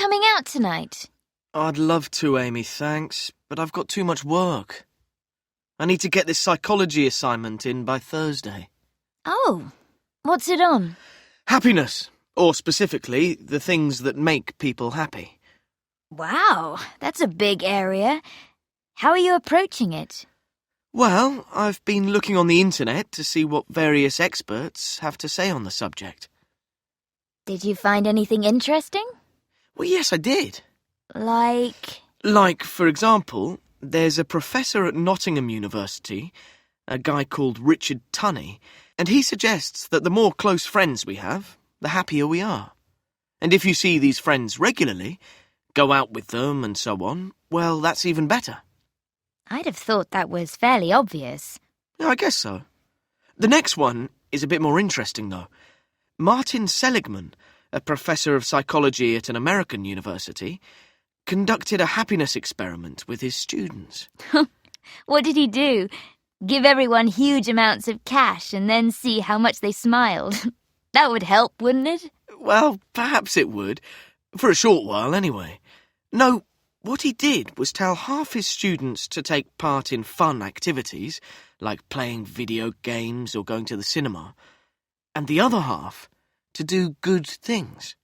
coming out tonight? I'd love to, Amy, thanks, but I've got too much work. I need to get this psychology assignment in by Thursday. Oh, what's it on? Happiness, or specifically, the things that make people happy. Wow, that's a big area. How are you approaching it? Well, I've been looking on the internet to see what various experts have to say on the subject. Did you find anything interesting? Well, yes, I did. Like, for example, there's a professor at Nottingham University, a guy called Richard Tunney, and he suggests that the more close friends we have, the happier we are. And if you see these friends regularly, go out with them and so on, well, that's even better. I'd have thought that was fairly obvious. Yeah, I guess so. The next one is a bit more interesting, though. Martin Seligman, a professor of psychology at an American university, conducted a happiness experiment with his students. What did he do? Give everyone huge amounts of cash and then see how much they smiled. That would help, wouldn't it? Well, perhaps it would. For a short while, anyway. No, what he did was tell half his students to take part in fun activities, like playing video games or going to the cinema, and the other half to do good things.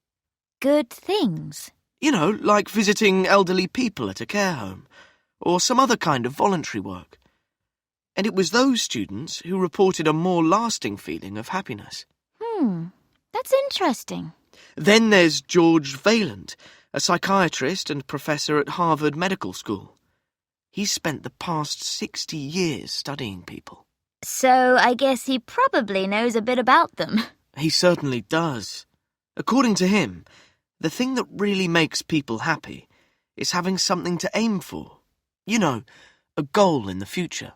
Good things? You know, like visiting elderly people at a care home, or some other kind of voluntary work. And it was those students who reported a more lasting feeling of happiness. That's interesting. Then there's George Vaillant, a psychiatrist and professor at Harvard Medical School. He's spent the past 60 years studying people. So I guess he probably knows a bit about them. He certainly does. According to him, the thing that really makes people happy is having something to aim for. You know, a goal in the future.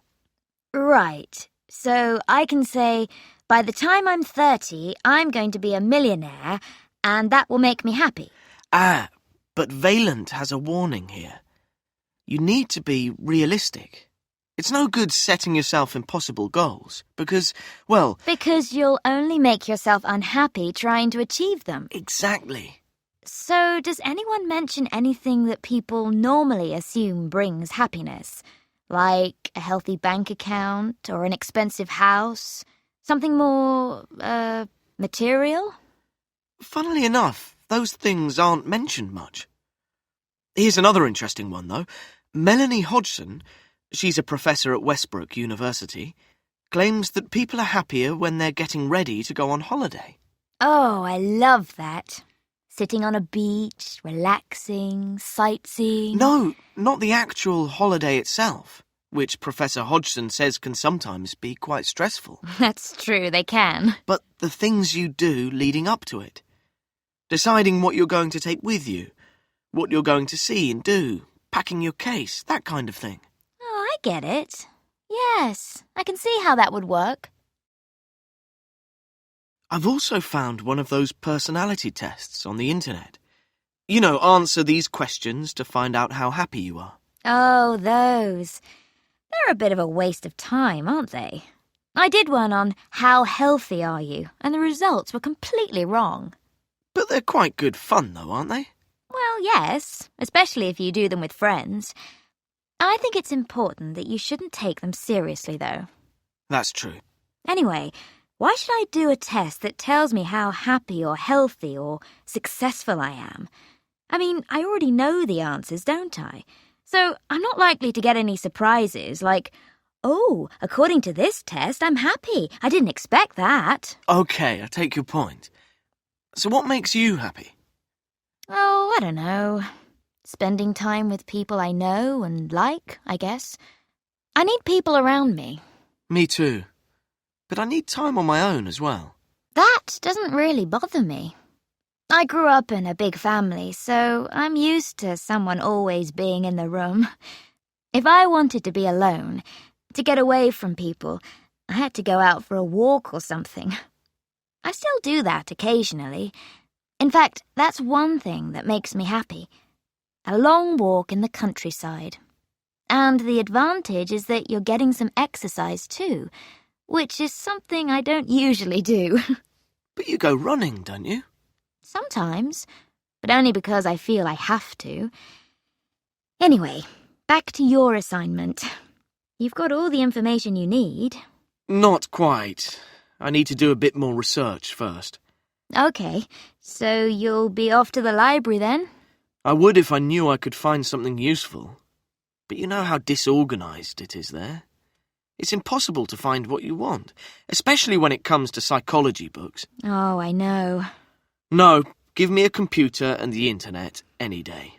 Right. So I can say, by the time I'm 30, I'm going to be a millionaire, and that will make me happy. But Vaillant has a warning here. You need to be realistic. It's no good setting yourself impossible goals, because, well... Because you'll only make yourself unhappy trying to achieve them. Exactly. So does anyone mention anything that people normally assume brings happiness? Like a healthy bank account or an expensive house? Something more, material? Funnily enough, those things aren't mentioned much. Here's another interesting one, though. Melanie Hodgson, she's a professor at Westbrook University, claims that people are happier when they're getting ready to go on holiday. Oh, I love that. Sitting on a beach, relaxing, sightseeing. No, not the actual holiday itself, which Professor Hodgson says can sometimes be quite stressful. That's true, they can. But the things you do leading up to it. Deciding what you're going to take with you, what you're going to see and do, packing your case, that kind of thing. Oh, I get it. Yes, I can see how that would work. I've also found one of those personality tests on the internet. You know, answer these questions to find out how happy you are. Oh, those. They're a bit of a waste of time, aren't they? I did one on how healthy are you, and the results were completely wrong. But they're quite good fun, though, aren't they? Well, yes, especially if you do them with friends. I think it's important that you shouldn't take them seriously, though. That's true. Anyway, why should I do a test that tells me how happy or healthy or successful I am? I mean, I already know the answers, don't I? So I'm not likely to get any surprises like, oh, according to this test, I'm happy. I didn't expect that. Okay, I take your point. So what makes you happy? Oh, I don't know. Spending time with people I know and like, I guess. I need people around me. Me too. But I need time on my own as well. That doesn't really bother me. I grew up in a big family, so I'm used to someone always being in the room. If I wanted to be alone, to get away from people, I had to go out for a walk or something. I still do that occasionally. In fact, that's one thing that makes me happy. A long walk in the countryside. And the advantage is that you're getting some exercise too, which is something I don't usually do. But you go running, don't you? Sometimes. but only because I feel I have to. Anyway, back to your assignment. You've got all the information you need. Not quite. I need to do a bit more research first. Okay, so you'll be off to the library then? I would if I knew I could find something useful. But you know how disorganized it is there. It's impossible to find what you want, especially when it comes to psychology books. Oh, I know. No, give me a computer and the internet any day.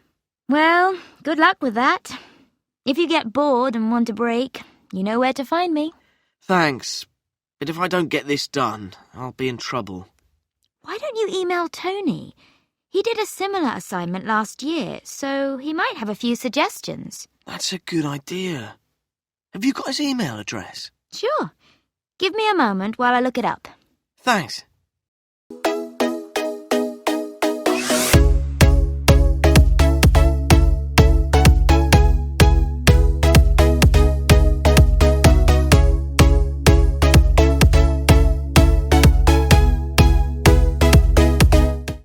Well, good luck with that. If you get bored and want a break, you know where to find me. Thanks, but if I don't get this done, I'll be in trouble. Why don't you email Tony? He did a similar assignment last year, so he might have a few suggestions. That's a good idea. Have you got his email address? Sure. Give me a moment while I look it up. Thanks.